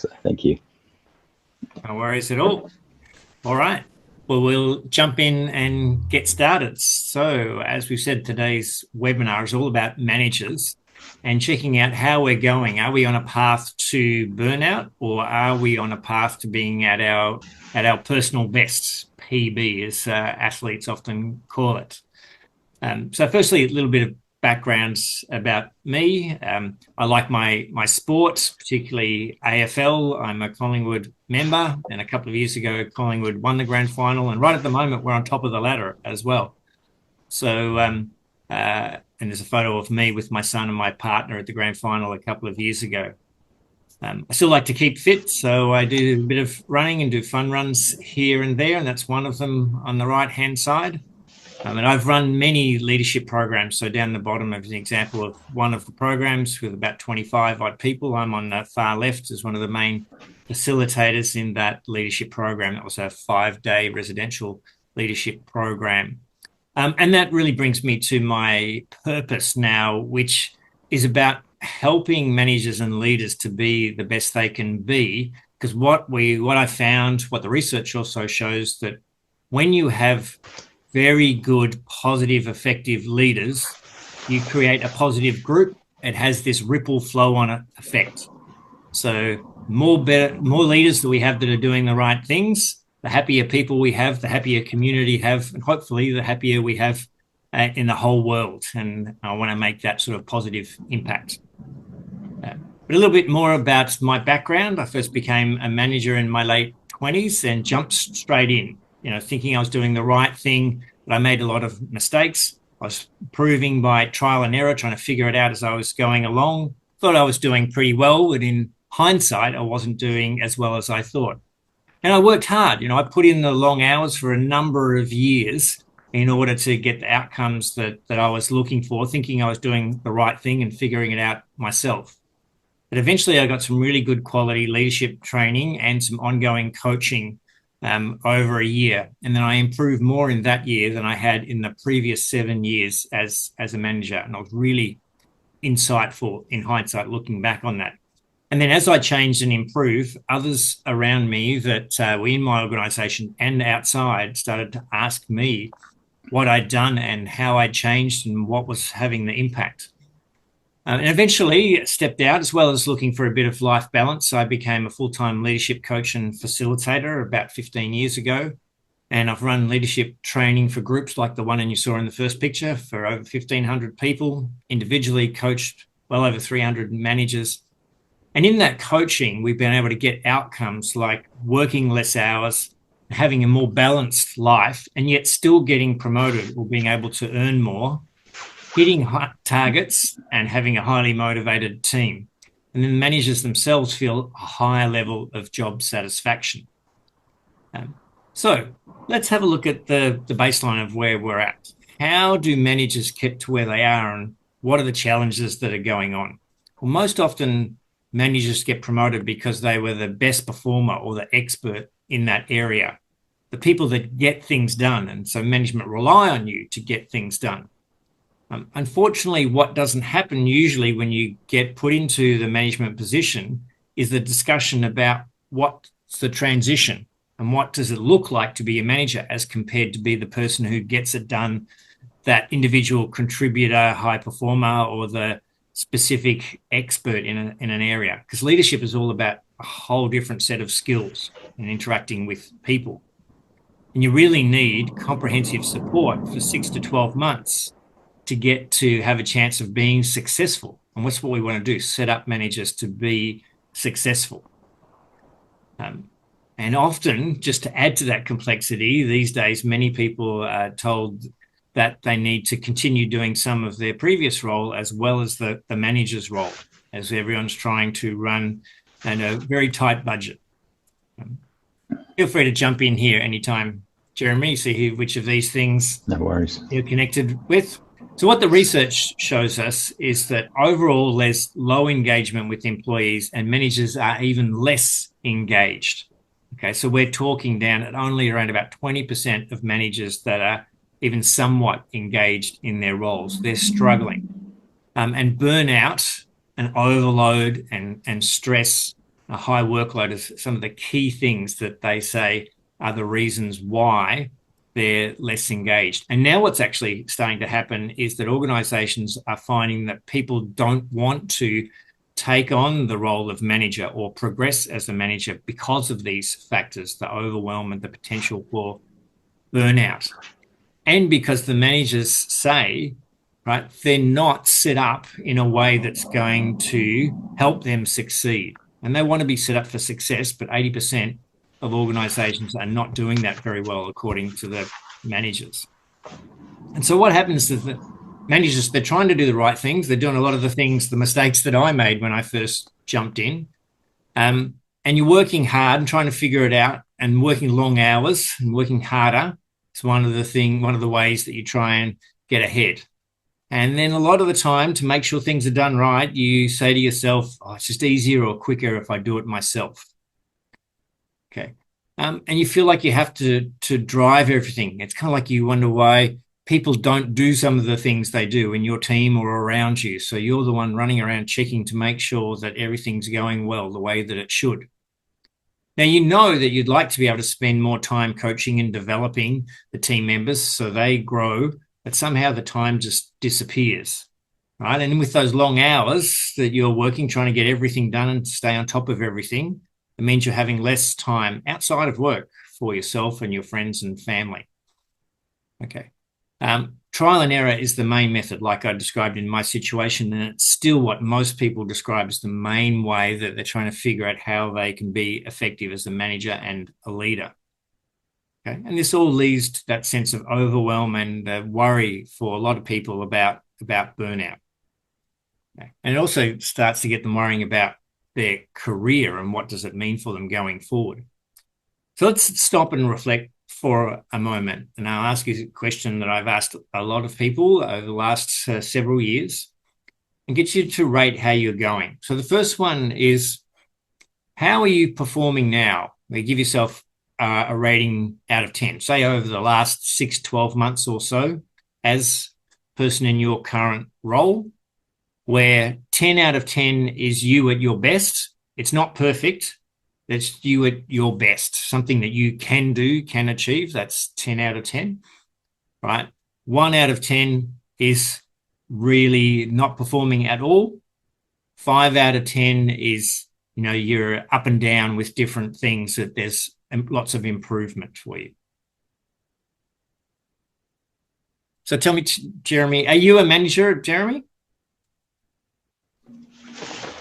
So thank you. No worries at all. All right. Well, we'll jump in and get started. So, as we said, today's webinar is all about managers and checking out how we're going. Are we on a path to burnout, or are we on a path to being at our personal best, PB, as athletes often call it? So firstly, a little bit of background about me. I like my sport, particularly AFL. I'm a Collingwood member, and a couple of years ago, Collingwood won the grand final, and right at the moment, we're on top of the ladder as well. So, and there's a photo of me with my son and my partner at the grand final a couple of years ago. I still like to keep fit, so I do a bit of running and do fun runs here and there, and that's one of them on the right-hand side. And I've run many leadership programs. So down the bottom is an example of one of the programs with about 25 odd people. I'm on the far left as one of the main facilitators in that leadership program. That was a 5-day residential leadership program. And that really brings me to my purpose now, which is about helping managers and leaders to be the best they can be. Because what I found, what the research also shows, that when you have very good, positive, effective leaders, you create a positive group. It has this ripple flow on effect. So more leaders that we have that are doing the right things, the happier people we have, the happier community have, and hopefully the happier we have in the whole world. And I want to make that sort of positive impact. But a little bit more about my background. I first became a manager in my late 20s and jumped straight in, thinking I was doing the right thing, but I made a lot of mistakes. I was proving by trial and error, trying to figure it out as I was going along. Thought I was doing pretty well, but in hindsight, I wasn't doing as well as I thought. And I worked hard. I put in the long hours for a number of years in order to get the outcomes that I was looking for, thinking I was doing the right thing and figuring it out myself. But eventually I got some really good quality leadership training and some ongoing coaching over a year. And then I improved more in that year than I had in the previous 7 years as a manager. And I was really insightful in hindsight, looking back on that. And then as I changed and improved, others around me that were in my organization and outside started to ask me what I'd done and how I'd changed and what was having the impact. And eventually stepped out, as well as looking for a bit of life balance. I became a full-time leadership coach and facilitator about 15 years ago. And I've run leadership training for groups like the one you saw in the first picture for over 1,500 people, individually coached well over 300 managers. And in that coaching, we've been able to get outcomes like working less hours, having a more balanced life, and yet still getting promoted or being able to earn more, hitting targets and having a highly motivated team. And then managers themselves feel a higher level of job satisfaction. So let's have a look at the baseline of where we're at. How do managers get to where they are, and what are the challenges that are going on? Well, most often managers get promoted because they were the best performer or the expert in that area, the people that get things done. And so management rely on you to get things done. Unfortunately, what doesn't happen usually when you get put into the management position is the discussion about what's the transition and what does it look like to be a manager as compared to be the person who gets it done, that individual contributor, high performer, or the specific expert in an area. Because leadership is all about a whole different set of skills and interacting with people. And you really need comprehensive support for 6 to 12 months to get to have a chance of being successful. And that's what we want to do, set up managers to be successful. And often, just to add to that complexity, these days, many people are told that they need to continue doing some of their previous role as well as the manager's role, as everyone's trying to run in a very tight budget. Feel free to jump in here anytime, Jeremy, see which of these things no worries you're connected with. So what the research shows us is that overall there's low engagement with employees, and managers are even less engaged. Okay, so we're talking down at only around about 20% of managers that are even somewhat engaged in their roles. They're struggling. And burnout and overload and stress a high workload is some of the key things that they say are the reasons why they're less engaged. And now what's actually starting to happen is that organizations are finding that people don't want to take on the role of manager or progress as a manager because of these factors, the overwhelm and the potential for burnout. And because the managers say, right, they're not set up in a way that's going to help them succeed. And they want to be set up for success, but 80% of organizations are not doing that very well, according to the managers. And so what happens is that managers, they're trying to do the right things. They're doing a lot of the things, the mistakes that I made when I first jumped in. And you're working hard and trying to figure it out and working long hours and working harder. It's one of the ways that you try and get ahead. And then a lot of the time, to make sure things are done right, you say to yourself, oh, it's just easier or quicker if I do it myself. Okay. And you feel like you have to drive everything. It's kind of like you wonder why people don't do some of the things they do in your team or around you. So you're the one running around checking to make sure that everything's going well the way that it should. Now, you know that you'd like to be able to spend more time coaching and developing the team members so they grow, but somehow the time just disappears, right? And with those long hours that you're working, trying to get everything done and stay on top of everything, it means you're having less time outside of work for yourself and your friends and family. Okay. Trial and error is the main method, like I described in my situation, and it's still what most people describe as the main way that they're trying to figure out how they can be effective as a manager and a leader. Okay? And this all leads to that sense of overwhelm and worry for a lot of people about burnout. Okay? And it also starts to get them worrying about their career and what does it mean for them going forward. So let's stop and reflect for a moment, and I'll ask you a question that I've asked a lot of people over the last several years and get you to rate how you're going. So the first one is, how are you performing now? You give yourself a rating out of 10, say over the last 6, 12 months or so as a person in your current role, where 10 out of 10 is you at your best. It's not perfect. That's you at your best, something that you can do, can achieve. That's 10 out of 10, right? 1 out of 10 is really not performing at all. 5 out of 10 is, you're up and down with different things, that there's lots of improvement for you. So tell me, Jeremy, are you a manager, Jeremy?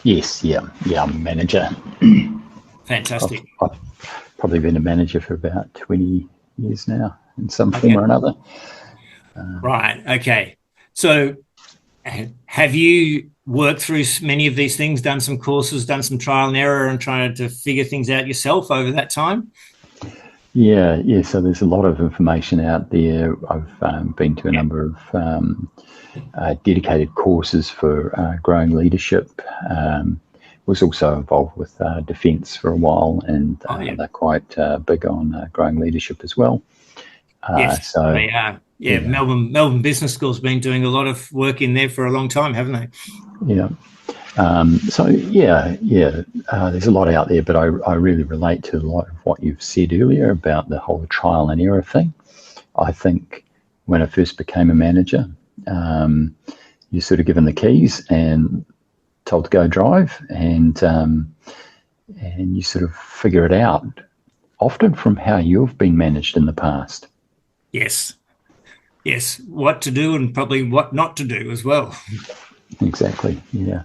Yes, yeah, I'm a manager. Fantastic. I've probably been a manager for about 20 years now in some form or another. Right, okay. So have you worked through many of these things, done some courses, done some trial and error and trying to figure things out yourself over that time? Yeah, so there's a lot of information out there. I've been to a number of dedicated courses for growing leadership. Was also involved with defence for a while, and they're quite big on growing leadership as well. Yes, so they are. Yeah, Melbourne Business School's been doing a lot of work in there for a long time, haven't they? Yeah. There's a lot out there, but I really relate to a lot of what you've said earlier about the whole trial and error thing. I think when I first became a manager, you're sort of given the keys and told to go drive, and you sort of figure it out, often from how you've been managed in the past. Yes, what to do and probably what not to do as well. Exactly, yeah.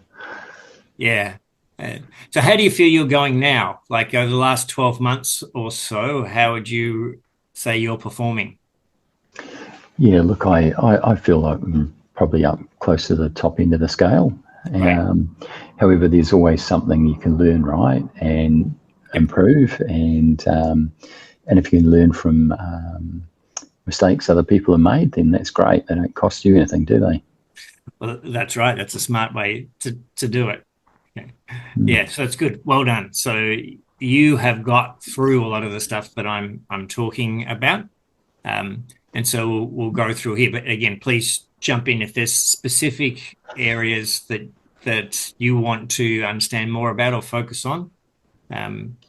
So how do you feel you're going now? Like over the last 12 months or so, how would you say you're performing? Yeah, look, I feel like I'm probably up close to the top end of the scale. However, there's always something you can learn, right, and improve, and if you can learn from mistakes other people have made, then that's great. They don't cost you anything, do they? Well, that's right. That's a smart way to do it. Okay. Yeah, so it's good. Well done. So you have got through a lot of the stuff that I'm talking about, and so we'll go through here. But again, please jump in if there's specific areas that you want to understand more about or focus on.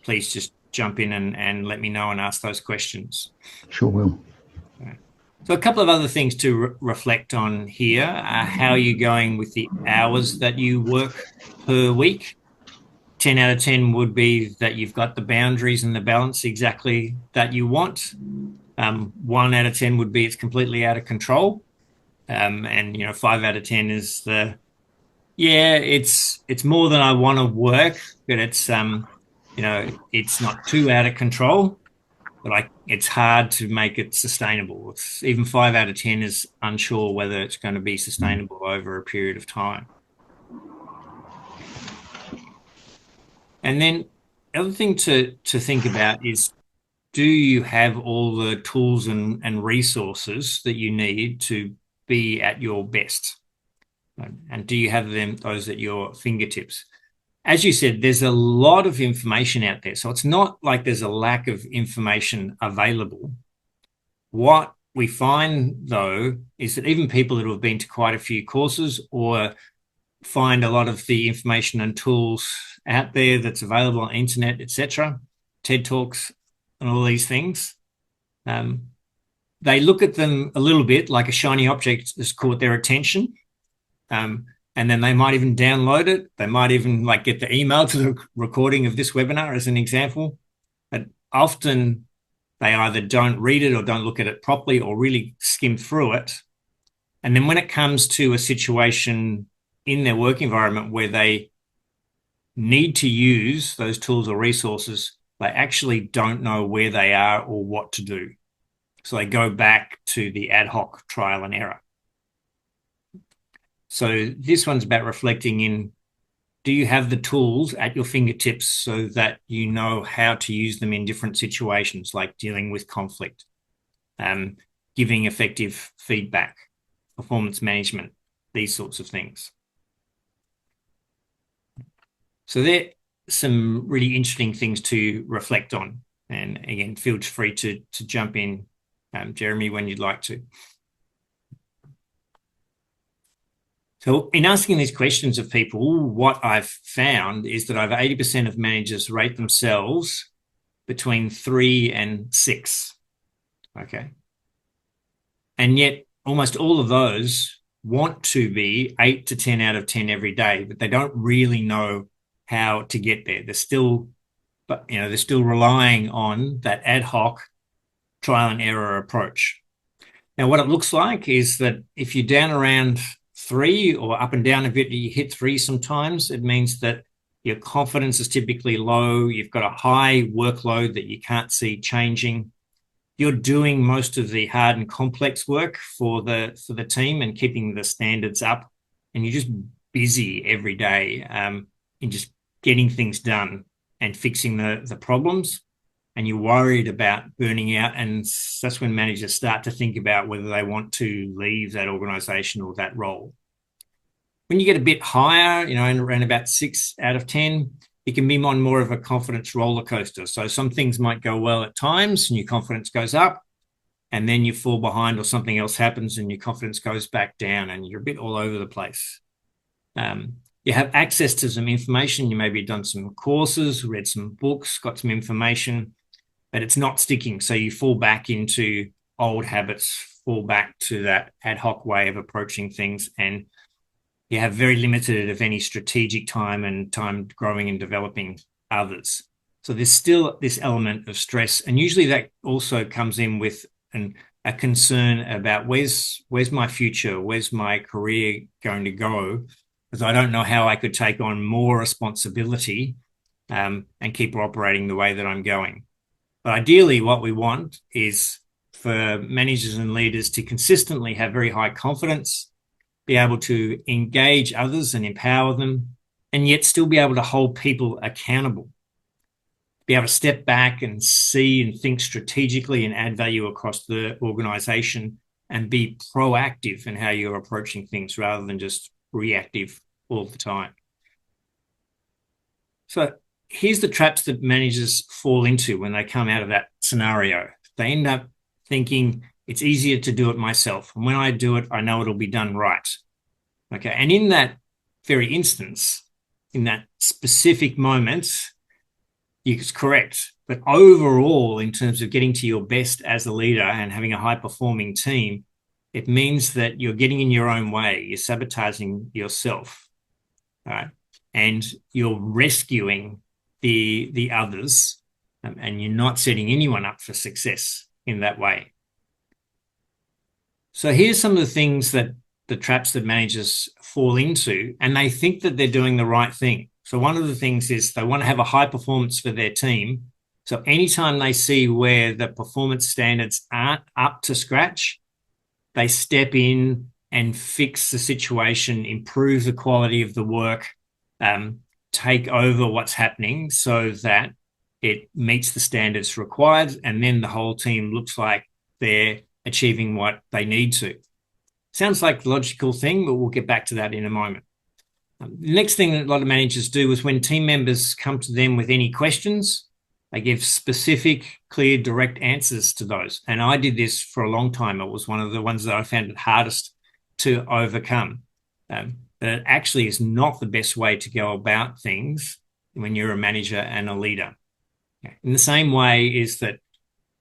please just jump in and let me know and ask those questions. Sure will. So a couple of other things to reflect on here are how you're going with the hours that you work per week. 10 out of 10 would be that you've got the boundaries and the balance exactly that you want. 1 out of 10 would be it's completely out of control. And 5 out of 10 is it's more than I want to work, but it's it's not too out of control, but it's hard to make it sustainable. Even 5 out of 10 is unsure whether it's going to be sustainable over a period of time. And then the other thing to think about is, do you have all the tools and resources that you need to be at your best? And do you have those at your fingertips? As you said, there's a lot of information out there. So it's not like there's a lack of information available. What we find, though, is that even people that have been to quite a few courses or find a lot of the information and tools out there that's available on the internet, etc., TED Talks and all these things, they look at them a little bit like a shiny object that's caught their attention. And then they might even download it. They might even get the email to the recording of this webinar as an example. But often they either don't read it or don't look at it properly or really skim through it. And then when it comes to a situation in their work environment where they need to use those tools or resources, they actually don't know where they are or what to do. So they go back to the ad hoc trial and error. So this one's about reflecting in, do you have the tools at your fingertips so that you know how to use them in different situations, like dealing with conflict, giving effective feedback, performance management, these sorts of things. So they're some really interesting things to reflect on. And again, feel free to jump in, Jeremy, when you'd like to. So in asking these questions of people, what I've found is that over 80% of managers rate themselves between 3 and 6. Okay. And yet almost all of those want to be 8 to 10 out of 10 every day, but they don't really know how to get there. They're still relying on that ad hoc trial and error approach. Now, what it looks like is that if you're down around 3 or up and down a bit, you hit 3 sometimes, it means that your confidence is typically low. You've got a high workload that you can't see changing. You're doing most of the hard and complex work for the team and keeping the standards up, and you're just busy every day in just getting things done and fixing the problems, and you're worried about burning out. And that's when managers start to think about whether they want to leave that organization or that role. When you get a bit higher, around about 6 out of 10, it can be on more of a confidence roller coaster. So some things might go well at times and your confidence goes up, and then you fall behind or something else happens and your confidence goes back down and you're a bit all over the place. You have access to some information. You maybe done some courses, read some books, got some information, but it's not sticking. So you fall back into old habits, fall back to that ad hoc way of approaching things, and you have very limited, if any, strategic time and time growing and developing others. So there's still this element of stress, and usually that also comes in with a concern about where's my future, where's my career going to go, because I don't know how I could take on more responsibility and keep operating the way that I'm going. But ideally, what we want is for managers and leaders to consistently have very high confidence, be able to engage others and empower them, and yet still be able to hold people accountable, be able to step back and see and think strategically and add value across the organization, and be proactive in how you're approaching things rather than just reactive all the time. So here's the traps that managers fall into when they come out of that scenario. They end up thinking it's easier to do it myself. And when I do it, I know it'll be done right. Okay. And in that very instance, in that specific moment, it's correct. But overall, in terms of getting to your best as a leader and having a high-performing team, it means that you're getting in your own way. You're sabotaging yourself, right? And you're rescuing the others, and you're not setting anyone up for success in that way. So here's some of the things that the traps that managers fall into, and they think that they're doing the right thing. So one of the things is they want to have a high performance for their team. So anytime they see where the performance standards aren't up to scratch, they step in and fix the situation, improve the quality of the work, take over what's happening so that it meets the standards required, and then the whole team looks like they're achieving what they need to. Sounds like the logical thing, but we'll get back to that in a moment. The next thing that a lot of managers do is when team members come to them with any questions, they give specific, clear, direct answers to those. And I did this for a long time. It was one of the ones that I found it hardest to overcome. But it actually is not the best way to go about things when you're a manager and a leader. In the same way is that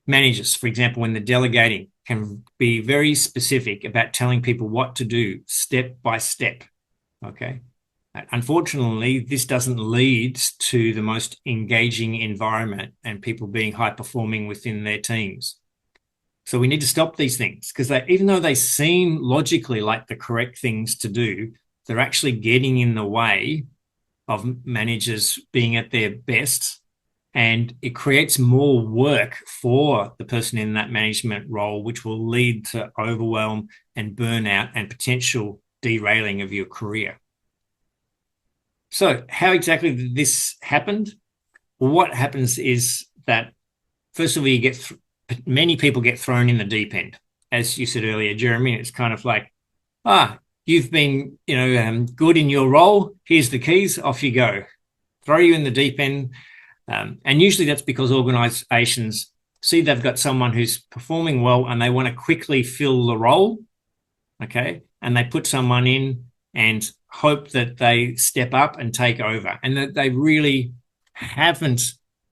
managers, for example, when they're delegating, can be very specific about telling people what to do step by step, okay? Unfortunately, this doesn't lead to the most engaging environment and people being high-performing within their teams. So we need to stop these things because even though they seem logically like the correct things to do, they're actually getting in the way of managers being at their best, and it creates more work for the person in that management role, which will lead to overwhelm and burnout and potential derailing of your career. So how exactly did this happen? Well, what happens is that, first of all, many people get thrown in the deep end. As you said earlier, Jeremy, it's kind of like, you've been good in your role, here's the keys, off you go. Throw you in the deep end. And usually that's because organizations see they've got someone who's performing well and they want to quickly fill the role, okay? And they put someone in and hope that they step up and take over, and that they really haven't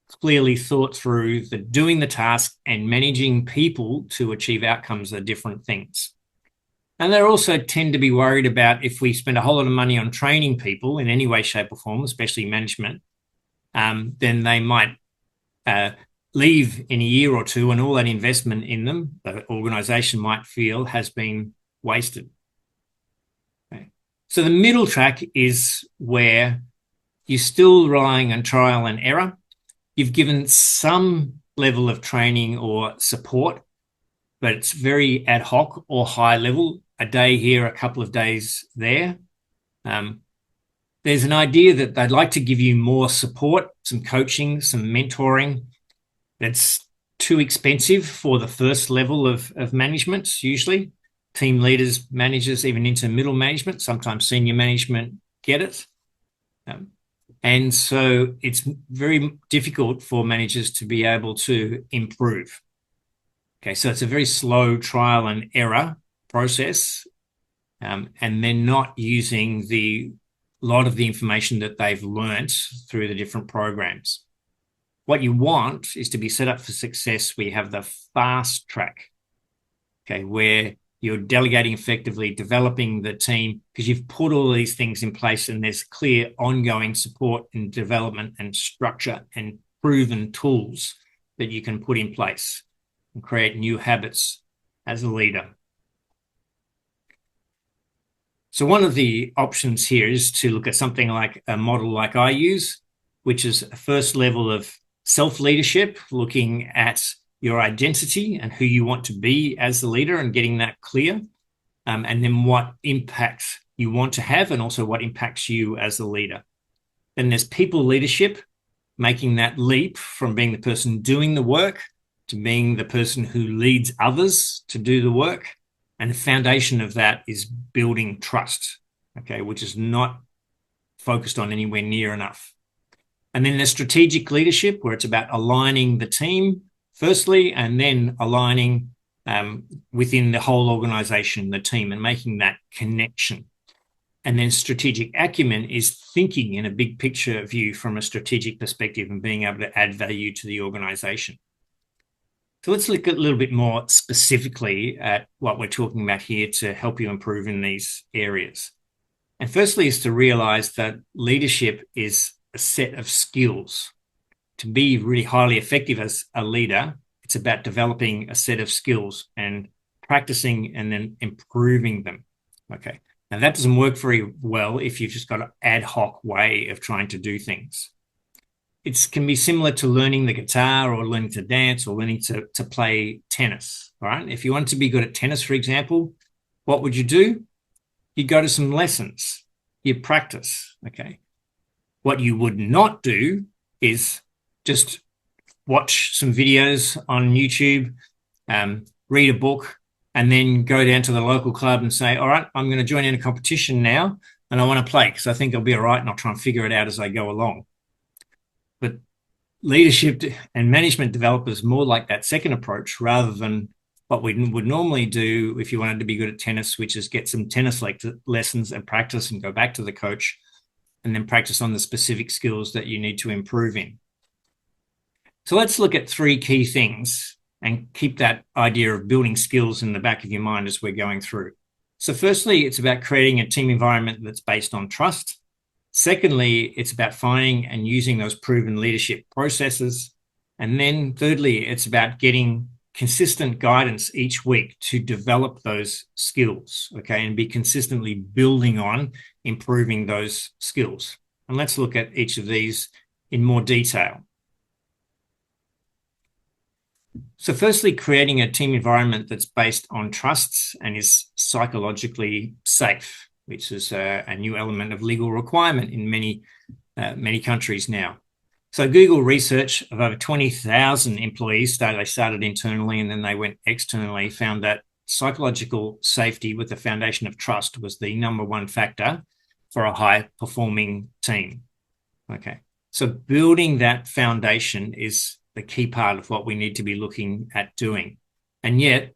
clearly thought through that doing the task and managing people to achieve outcomes are different things. And they also tend to be worried about if we spend a whole lot of money on training people in any way, shape or form, especially management, then they might leave in a year or two, and all that investment in them, the organization might feel, has been wasted. Okay. So the middle track is where you're still relying on trial and error. You've given some level of training or support, but it's very ad hoc or high level, a day here, a couple of days there. There's an idea that they'd like to give you more support, some coaching, some mentoring. It's too expensive for the first level of management, usually. Team leaders, managers, even into middle management, sometimes senior management get it. And so it's very difficult for managers to be able to improve. Okay, so it's a very slow trial and error process, and they're not using a lot of the information that they've learnt through the different programs. What you want is to be set up for success. We have the fast track, okay, where you're delegating effectively, developing the team, because you've put all these things in place and there's clear ongoing support and development and structure and proven tools that you can put in place and create new habits as a leader. So one of the options here is to look at something like a model like I use, which is a first level of self-leadership, looking at your identity and who you want to be as a leader and getting that clear, and then what impact you want to have and also what impacts you as a leader. Then there's people leadership, making that leap from being the person doing the work to being the person who leads others to do the work. And the foundation of that is building trust, okay, which is not focused on anywhere near enough. And then there's strategic leadership, where it's about aligning the team firstly, and then aligning within the whole organization, the team, and making that connection. And then strategic acumen is thinking in a big picture view from a strategic perspective and being able to add value to the organization. So let's look at a little bit more specifically at what we're talking about here to help you improve in these areas. And firstly is to realize that leadership is a set of skills. To be really highly effective as a leader, it's about developing a set of skills and practicing and then improving them. Okay. Now that doesn't work very well if you've just got an ad hoc way of trying to do things. It can be similar to learning the guitar or learning to dance or learning to play tennis. All right. If you want to be good at tennis, for example, what would you do? You go to some lessons. You practice. Okay. What you would not do is just watch some videos on YouTube, read a book, and then go down to the local club and say, all right, I'm going to join in a competition now and I want to play because I think I'll be all right and I'll try and figure it out as I go along. But leadership and management developers more like that second approach rather than what we would normally do if you wanted to be good at tennis, which is get some tennis lessons and practice and go back to the coach and then practice on the specific skills that you need to improve in. So let's look at 3 key things and keep that idea of building skills in the back of your mind as we're going through. So firstly, it's about creating a team environment that's based on trust. Secondly, it's about finding and using those proven leadership processes. And then thirdly, it's about getting consistent guidance each week to develop those skills, okay, and be consistently building on improving those skills. And let's look at each of these in more detail. So firstly, creating a team environment that's based on trusts and is psychologically safe, which is a new element of legal requirement in many countries now. So Google research of over 20,000 employees, they started internally and then they went externally, found that psychological safety with the foundation of trust was the #1 factor for a high-performing team. Okay, so building that foundation is the key part of what we need to be looking at doing. And yet,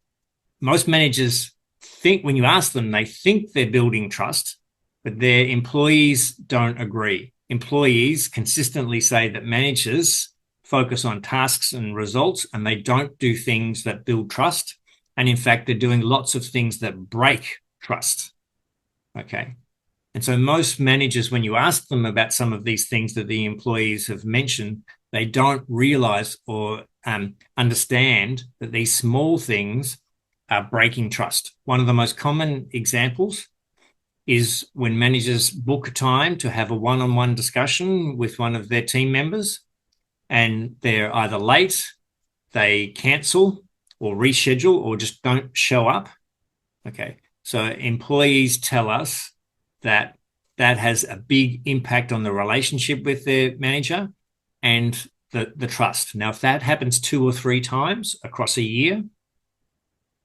most managers think, when you ask them, they think they're building trust, but their employees don't agree. Employees consistently say that managers focus on tasks and results, and they don't do things that build trust. And in fact, they're doing lots of things that break trust. Okay. And so most managers, when you ask them about some of these things that the employees have mentioned, they don't realize or understand that these small things are breaking trust. One of the most common examples is when managers book time to have a one-on-one discussion with one of their team members and they're either late, they cancel or reschedule or just don't show up. Okay, so employees tell us that that has a big impact on the relationship with their manager and the trust. Now, if that happens 2 or 3 times across a year,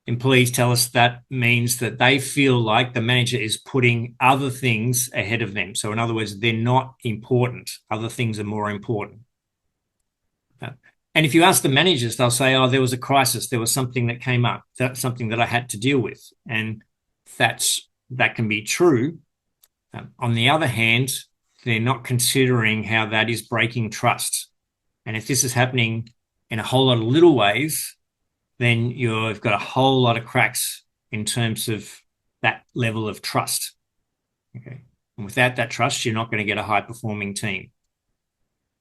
employees tell us that means that they feel like the manager is putting other things ahead of them. So in other words, they're not important. Other things are more important. And if you ask the managers, they'll say, oh, there was a crisis. There was something that came up. That's something that I had to deal with. And that can be true. On the other hand, they're not considering how that is breaking trust. And if this is happening in a whole lot of little ways, then you've got a whole lot of cracks in terms of that level of trust. Okay. And without that trust, you're not going to get a high-performing team.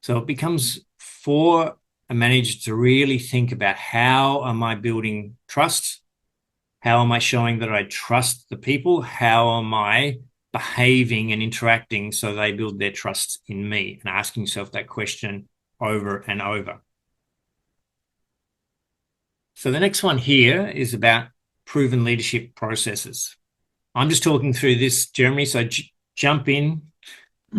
So it becomes for a manager to really think about, how am I building trust? How am I showing that I trust the people? How am I behaving and interacting so they build their trust in me? And asking yourself that question over and over. So the next one here is about proven leadership processes. I'm just talking through this, Jeremy, so jump in.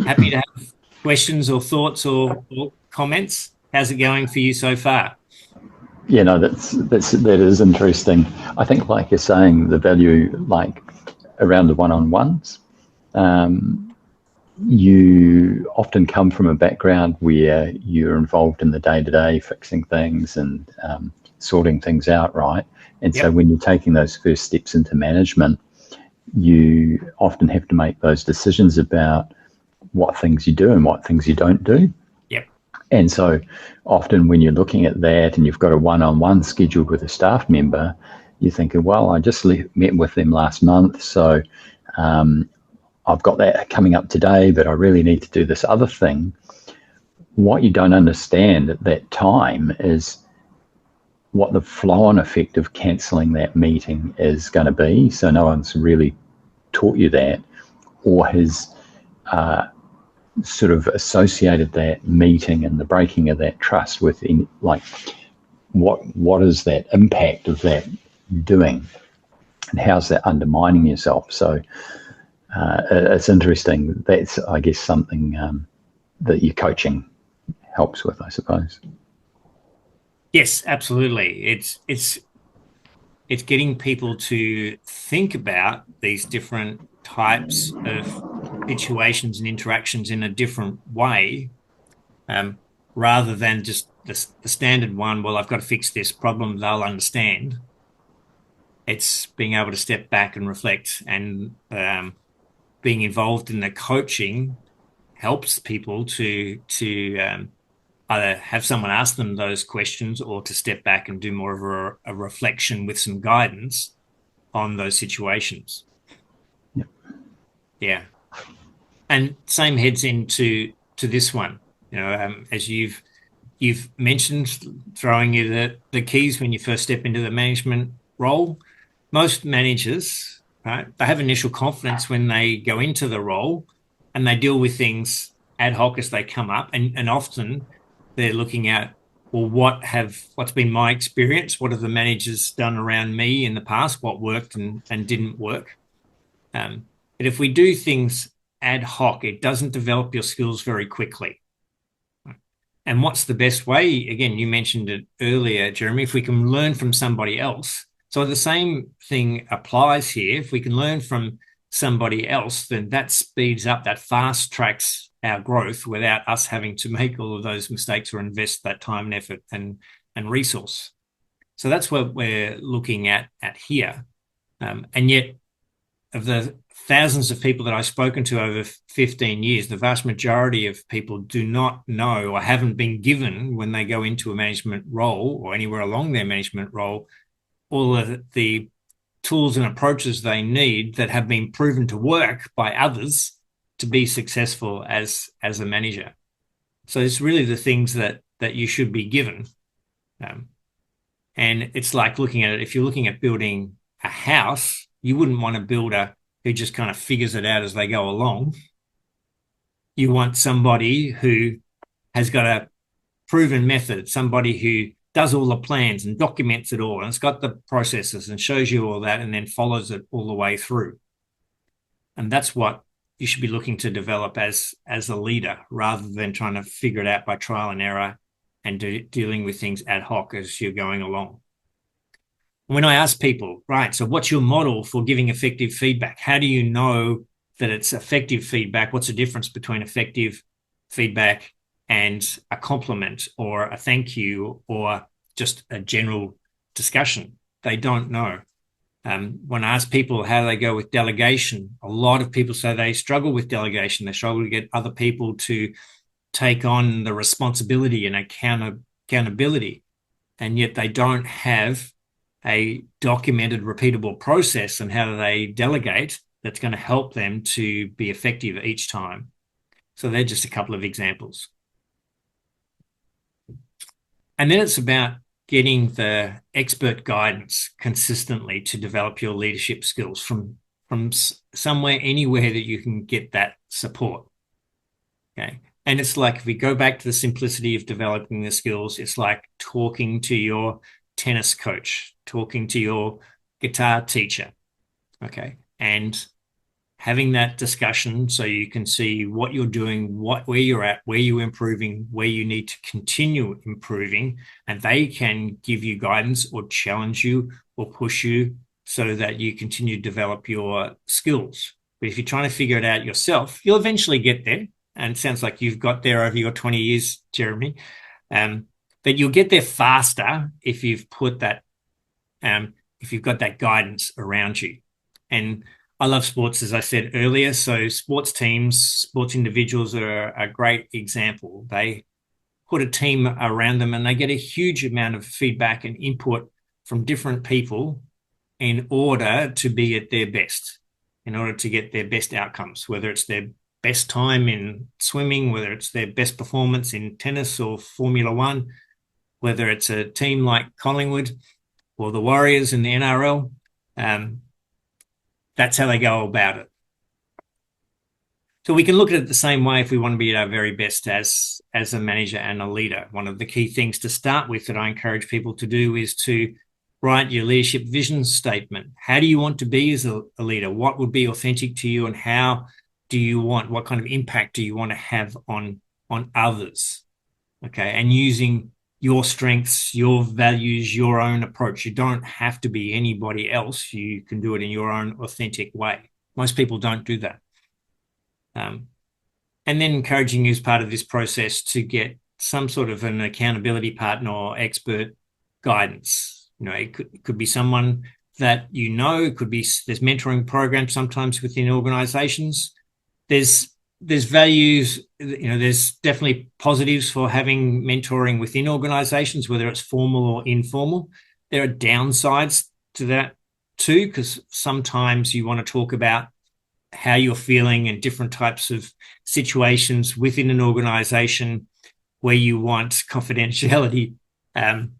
Happy to have questions or thoughts or comments. How's it going for you so far? Yeah, no, that is interesting. I think, like you're saying, the value, like around the one-on-ones, you often come from a background where you're involved in the day-to-day, fixing things and sorting things out, right? And so when you're taking those first steps into management, you often have to make those decisions about what things you do and what things you don't do. Yep. And so often when you're looking at that and you've got a one-on-one scheduled with a staff member, you're thinking, well, I just met with them last month, so I've got that coming up today, but I really need to do this other thing. What you don't understand at that time is what the flow-on effect of cancelling that meeting is going to be. So no one's really taught you that, or has sort of associated that meeting and the breaking of that trust with what is that impact of that doing, and how's that undermining yourself. So it's interesting. That's, I guess, something that your coaching helps with, I suppose. Yes, absolutely. It's getting people to think about these different types of situations and interactions in a different way, rather than just the standard one, well, I've got to fix this problem, they'll understand. It's being able to step back and reflect, and being involved in the coaching helps people to either have someone ask them those questions, or to step back and do more of a reflection with some guidance on those situations. Yep. Yeah. And same heads into this one, as you've mentioned, throwing you the keys when you first step into the management role. Most managers, right, they have initial confidence when they go into the role, and they deal with things ad hoc as they come up, and often they're looking at, well, what's been my experience? What have the managers done around me in the past? What worked and didn't work? But if we do things ad hoc, it doesn't develop your skills very quickly. And what's the best way? Again, you mentioned it earlier, Jeremy, if we can learn from somebody else. So the same thing applies here. If we can learn from somebody else, then that speeds up, that fast tracks our growth without us having to make all of those mistakes or invest that time and effort and resource. So that's what we're looking at here. And yet, of the thousands of people that I've spoken to over 15 years, the vast majority of people do not know, or haven't been given, when they go into a management role or anywhere along their management role, all of the tools and approaches they need that have been proven to work by others to be successful as a manager. So it's really the things that you should be given. And it's like looking at it, if you're looking at building a house, you wouldn't want a builder who just kind of figures it out as they go along. You want somebody who has got a proven method, somebody who does all the plans and documents it all, and it's got the processes and shows you all that, and then follows it all the way through. And that's what you should be looking to develop as a leader, rather than trying to figure it out by trial and error and dealing with things ad hoc as you're going along. When I ask people, right, so what's your model for giving effective feedback? How do you know that it's effective feedback? What's the difference between effective feedback and a compliment or a thank you or just a general discussion? They don't know. When I ask people how they go with delegation, a lot of people say they struggle with delegation. They struggle to get other people to take on the responsibility and accountability, and yet they don't have a documented, repeatable process on how they delegate that's going to help them to be effective each time. So they're just a couple of examples. And then it's about getting the expert guidance consistently to develop your leadership skills from somewhere, anywhere that you can get that support. Okay. And it's like, if we go back to the simplicity of developing the skills, it's like talking to your tennis coach, talking to your guitar teacher, okay, and having that discussion so you can see what you're doing, where you're at, where you're improving, where you need to continue improving, and they can give you guidance or challenge you or push you so that you continue to develop your skills. But if you're trying to figure it out yourself, you'll eventually get there. And it sounds like you've got there over your 20 years, Jeremy. But you'll get there faster if you've put that, if you've got that guidance around you. And I love sports, as I said earlier. So sports teams, sports individuals are a great example. They put a team around them and they get a huge amount of feedback and input from different people in order to be at their best, in order to get their best outcomes, whether it's their best time in swimming, whether it's their best performance in tennis or Formula One, whether it's a team like Collingwood or the Warriors in the NRL. That's how they go about it. So we can look at it the same way if we want to be at our very best as a manager and a leader. One of the key things to start with that I encourage people to do is to write your leadership vision statement. How do you want to be as a leader? What would be authentic to you, and how do you want, what kind of impact do you want to have on others? Okay, and using your strengths, your values, your own approach. You don't have to be anybody else. You can do it in your own authentic way. Most people don't do that. And then encouraging you as part of this process to get some sort of an accountability partner or expert guidance. You know, it could be someone that you know. It could be, there's mentoring programs sometimes within organizations. There's values, you know, there's definitely positives for having mentoring within organizations, whether it's formal or informal. There are downsides to that too, because sometimes you want to talk about how you're feeling in different types of situations within an organization where you want confidentiality. And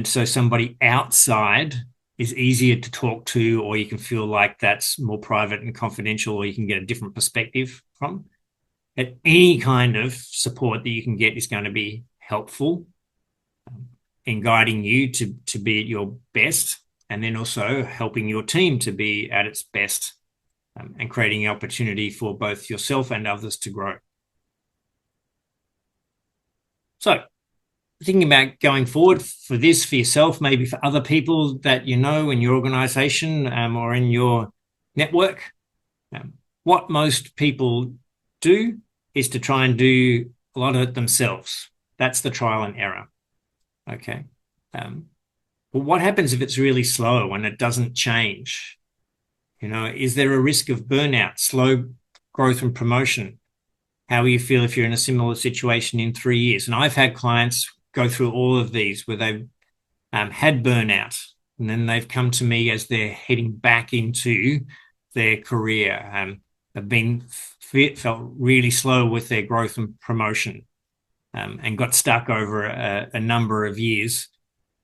so somebody outside is easier to talk to, or you can feel like that's more private and confidential, or you can get a different perspective from. But any kind of support that you can get is going to be helpful in guiding you to be at your best, and then also helping your team to be at its best, and creating an opportunity for both yourself and others to grow. So thinking about going forward for this, for yourself, maybe for other people that you know in your organization or in your network, what most people do is to try and do a lot of it themselves. That's the trial and error. Okay. But what happens if it's really slow and it doesn't change? You know, is there a risk of burnout, slow growth and promotion? How will you feel if you're in a similar situation in 3 years? And I've had clients go through all of these where they've had burnout, and then they've come to me as they're heading back into their career. They've felt really slow with their growth and promotion, and got stuck over a number of years.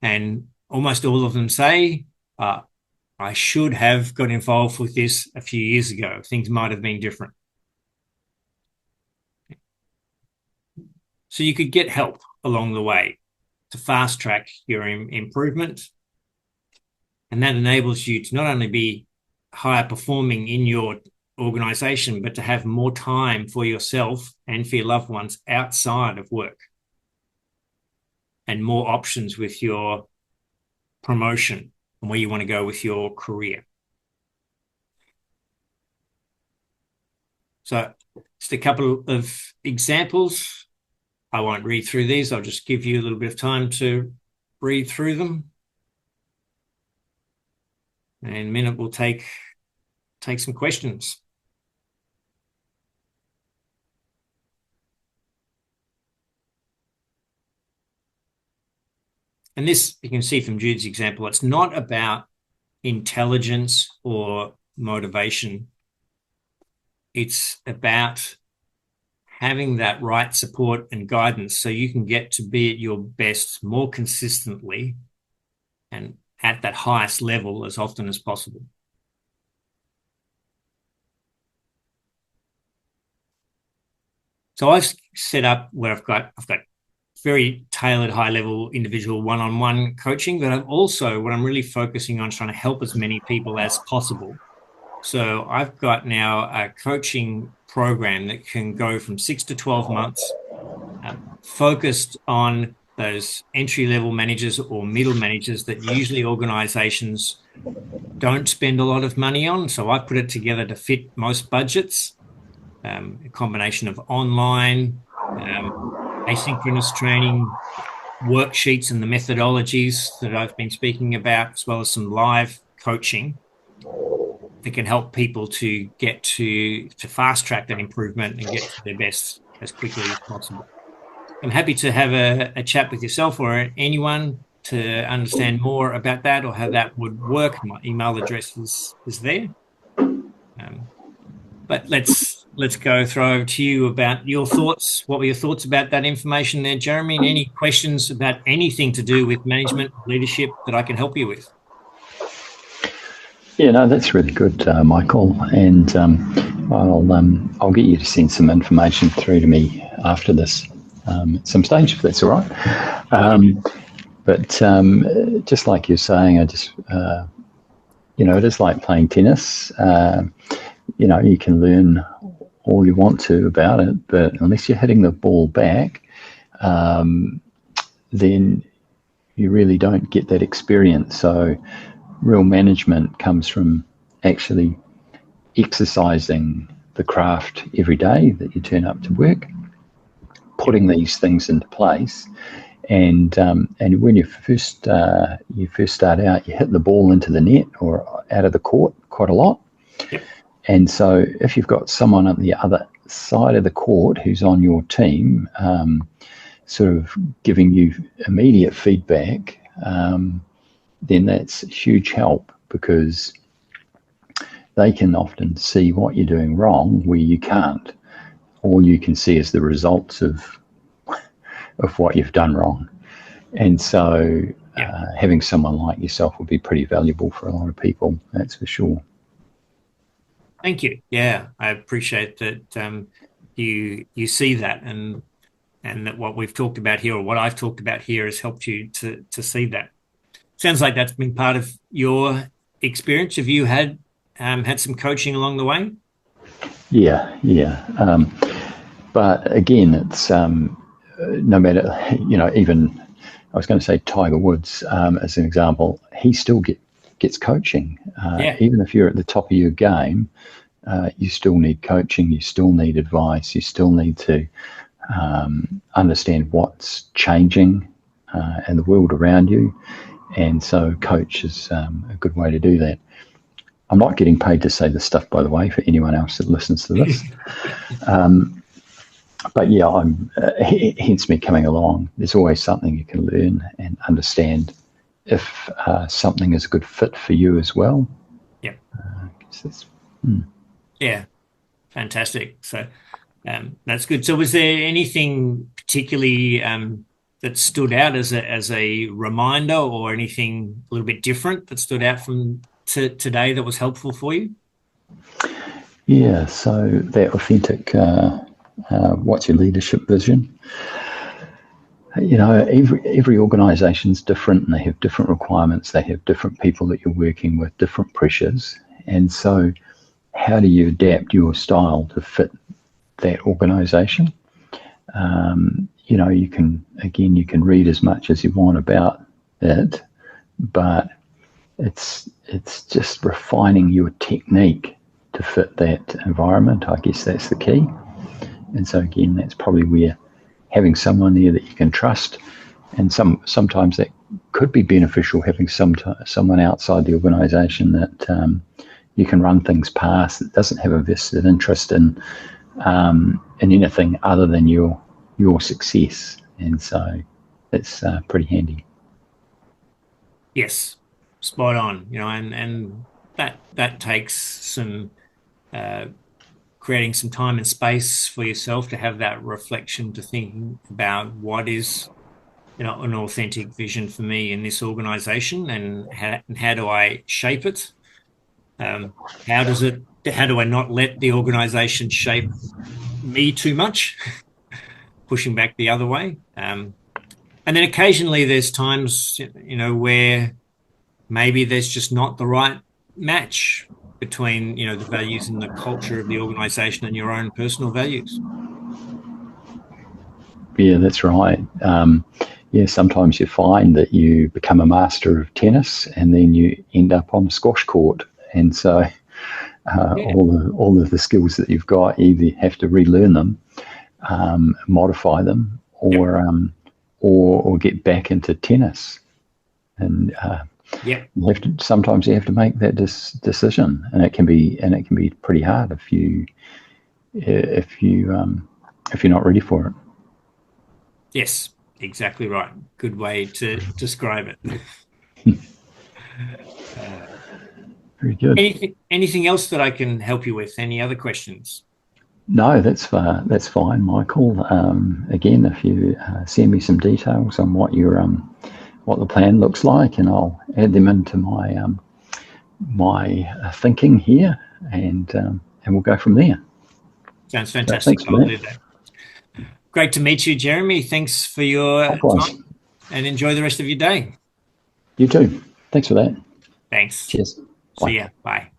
And almost all of them say, I should have got involved with this a few years ago. Things might have been different. So you could get help along the way to fast track your improvement. And that enables you to not only be higher performing in your organization, but to have more time for yourself and for your loved ones outside of work, and more options with your promotion and where you want to go with your career. So just a couple of examples. I won't read through these. I'll just give you a little bit of time to read through them. And in a minute, we'll take some questions. And this, you can see from Jude's example, it's not about intelligence or motivation. It's about having that right support and guidance so you can get to be at your best more consistently and at that highest level as often as possible. So I've set up where I've got very tailored high-level individual one-on-one coaching, but I've also, what I'm really focusing on is trying to help as many people as possible. So I've got now a coaching program that can go from 6 to 12 months, focused on those entry-level managers or middle managers that usually organizations don't spend a lot of money on. So I put it together to fit most budgets, a combination of online, asynchronous training, worksheets and the methodologies that I've been speaking about, as well as some live coaching. that can help people to get to fast track that improvement and get to their best as quickly as possible. I'm happy to have a chat with yourself or anyone to understand more about that or how that would work. My email address is there. But let's throw over to you about your thoughts. What were your thoughts about that information there, Jeremy? And any questions about anything to do with management, leadership that I can help you with? Yeah, no, that's really good, Michael. And I'll get you to send some information through to me after this at some stage, if that's all right. But just like you're saying, I just, it is like playing tennis. You can learn all you want to about it, but unless you're hitting the ball back, then you really don't get that experience. So real management comes from actually exercising the craft every day that you turn up to work, putting these things into place. And when you first start out, you hit the ball into the net or out of the court quite a lot. Yep. And so if you've got someone on the other side of the court who's on your team, sort of giving you immediate feedback, then that's huge help, because they can often see what you're doing wrong where you can't. All you can see is the results of what you've done wrong. And so having someone like yourself would be pretty valuable for a lot of people, that's for sure. Thank you. Yeah, I appreciate that you see that, and that what we've talked about here, or what I've talked about here, has helped you to see that. Sounds like that's been part of your experience. Have you had some coaching along the way? Yeah. But again, it's no matter, even I was going to say Tiger Woods as an example, he still gets coaching. Even if you're at the top of your game, you still need coaching, you still need advice, you still need to understand what's changing in the world around you. And so coach is a good way to do that. I'm not getting paid to say this stuff, by the way, for anyone else that listens to this. But yeah, hence me coming along. There's always something you can learn and understand if something is a good fit for you as well. Yeah. Yeah, fantastic. So that's good. So was there anything particularly that stood out as a reminder, or anything a little bit different that stood out from today that was helpful for you? Yeah, so that authentic, what's your leadership vision? Every organization's different, and they have different requirements. They have different people that you're working with, different pressures. And so how do you adapt your style to fit that organization? You can read as much as you want about it, but it's just refining your technique to fit that environment. I guess that's the key. And so again, that's probably where having someone there that you can trust, and sometimes that could be beneficial, having someone outside the organization that you can run things past, that doesn't have a vested interest in anything other than your success. And so it's pretty handy. Yes, spot on. And that takes some creating some time and space for yourself to have that reflection, to thinking about what is an authentic vision for me in this organization, and how do I shape it? How do I not let the organization shape me too much, pushing back the other way? And then occasionally there's times, where maybe there's just not the right match between, the values and the culture of the organization and your own personal values. Yeah, that's right. Sometimes you find that you become a master of tennis and then you end up on the squash court. And so all of the skills that you've got, you either have to relearn them, modify them, or get back into tennis. And Yep. Sometimes you have to make that decision, and it can be pretty hard if you're not ready for it. Yes, exactly right. Good way to describe it. Very good. Anything else that I can help you with? Any other questions? No, that's fine, Michael. Again, if you send me some details on what the plan looks like, and I'll add them into my thinking here, and we'll go from there. Sounds fantastic. So I'll do that. Great to meet you, Jeremy. Thanks for your time, and enjoy the rest of your day. You too. Thanks for that. Thanks. Cheers. Bye. See ya. Bye.